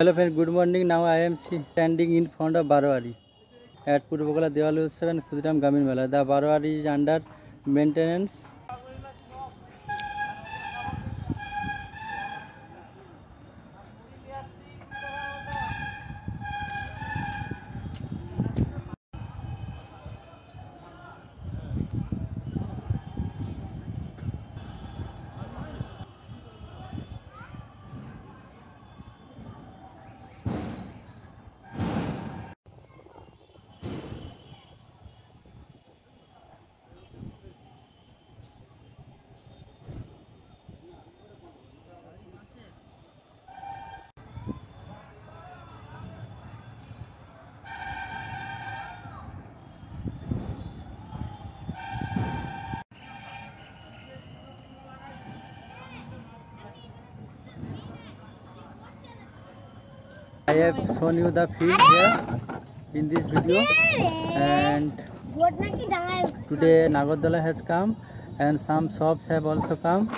Hello friends, good morning. Now I am standing in front of Barwari at Purbokola Diwali Utsav and Khudiram Gamin Mela. The Barwari is under maintenance. I have shown you the field here in this video, and today Nagodala has come and some shops have also come.